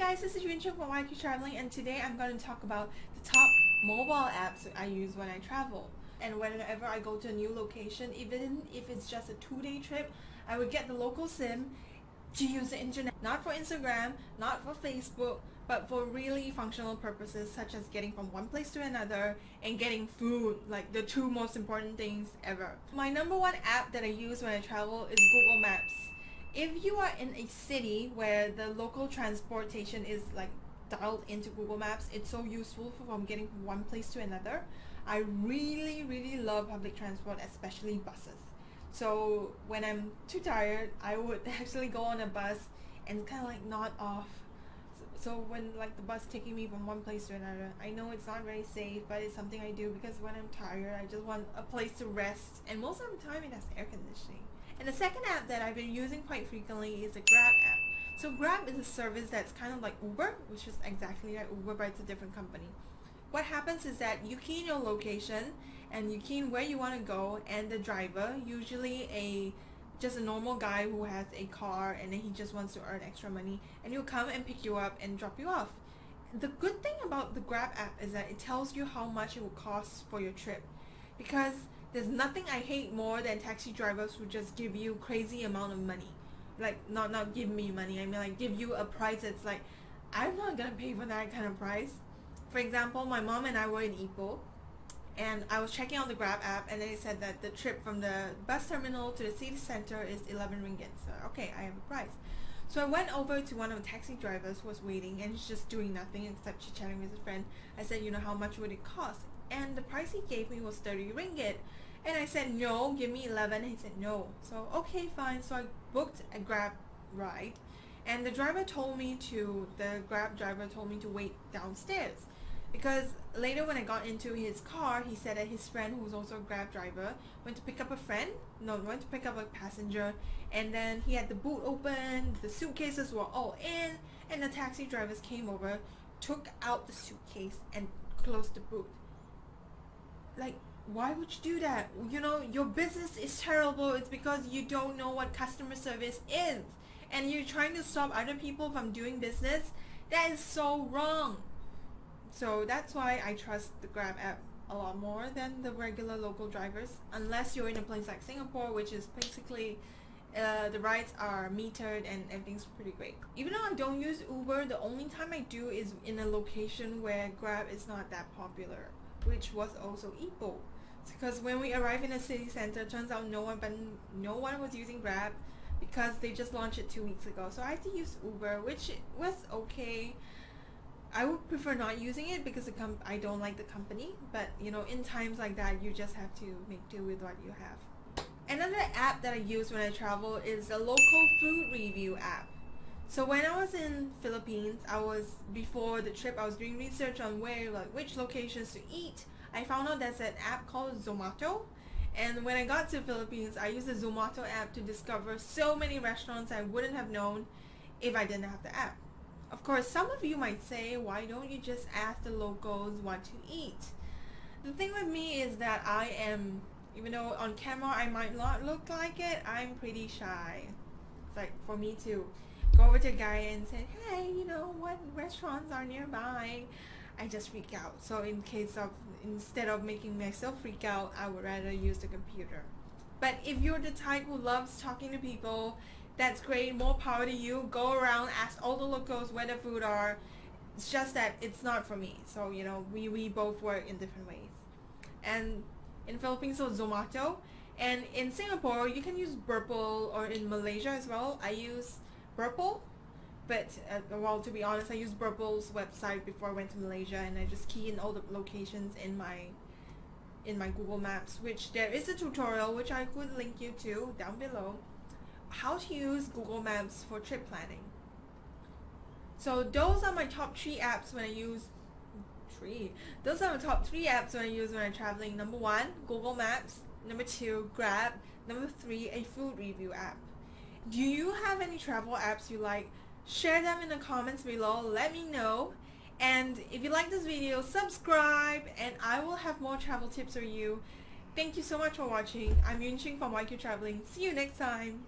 guys, this is Yuncheng from YQ Traveling, and today I'm going to talk about the top mobile apps I use when I travel. And whenever I go to a new location, even if it's just a 2-day trip, I would get the local SIM to use the internet, not for Instagram, not for Facebook, but for really functional purposes such as getting from one place to another and getting food, like the two most important things ever. My number one app that I use when I travel is Google Maps. If you are in a city where the local transportation is like dialed into Google Maps, it's so useful from getting from one place to another. I really love public transport, especially buses. So when I'm too tired, I would actually go on a bus and kind of like nod off. So when like the bus taking me from one place to another, I know it's not very safe, but it's something I do because when I'm tired, I just want a place to rest, and most of the time it has air conditioning. And the second app that I've been using quite frequently is the Grab app. So Grab is a service that's kind of like Uber, which is exactly like Uber, but it's a different company. What happens is that you key in your location and you key in where you want to go, and the driver, usually just a normal guy who has a car and then he just wants to earn extra money, and he'll come and pick you up and drop you off. The good thing about the Grab app is that it tells you how much it will cost for your trip, because there's nothing I hate more than taxi drivers who just give you crazy amount of money. Like, not give me money, I mean like give you a price that's like, I'm not gonna pay for that kind of price. For example, my mom and I were in Ipoh, and I was checking out the Grab app, and then it said that the trip from the bus terminal to the city center is 11 ringgit. So okay, I have a price. So I went over to one of the taxi drivers who was waiting, and he's just doing nothing except chit-chatting with his friend. I said, you know, how much would it cost? And the price he gave me was 30 ringgit. And I said, no, give me 11. And he said, no. So, okay, fine. So I booked a Grab ride. And the Grab driver told me to wait downstairs. Because later when I got into his car, he said that his friend, who was also a Grab driver, went to pick up a passenger. And then he had the boot open, the suitcases were all in, and the taxi drivers came over, took out the suitcase, and closed the boot. Like, why would you do that? You know, your business is terrible. It's because you don't know what customer service is, and you're trying to stop other people from doing business. That is so wrong. So that's why I trust the Grab app a lot more than the regular local drivers, unless you're in a place like Singapore, which is basically the rides are metered and everything's pretty great. Even though I don't use Uber, the only time I do is in a location where Grab is not that popular, which was also Ipoh. Because when we arrived in the city center, turns out no one was using Grab because they just launched it 2 weeks ago. So I had to use Uber, which was okay. I would prefer not using it because I don't like the company, but you know, in times like that, you just have to make do with what you have. Another app that I use when I travel is a local food review app. So when I was in Philippines, before the trip, I was doing research on which locations to eat. I found out there's an app called Zomato, and when I got to the Philippines, I used the Zomato app to discover so many restaurants I wouldn't have known if I didn't have the app. Of course, some of you might say, why don't you just ask the locals what to eat? The thing with me is that even though on camera I might not look like it, I'm pretty shy. It's like for me to go over to a guy and say, hey, you know, what restaurants are nearby? I just freak out. So instead of making myself freak out, I would rather use the computer. But if you're the type who loves talking to people, that's great, more power to you. Go around, ask all the locals where the food are. It's just that it's not for me. So, you know, we both work in different ways. And in Philippines, so Zomato. And in Singapore, you can use Burple, or in Malaysia as well. I use Burple. But, well, to be honest, I used Burple's website before I went to Malaysia, and I just key in all the locations in my Google Maps, which there is a tutorial, which I could link you to down below, how to use Google Maps for trip planning. So those are my top 3 apps when I use Those are the top 3 apps when I use when I'm traveling. Number 1, Google Maps. Number 2, Grab. Number 3, a food review app. Do you have any travel apps you like? Share them in the comments below. Let me know. And if you like this video, subscribe, and I will have more travel tips for you. Thank you so much for watching. I'm Yuncheng from YQ Traveling. See you next time.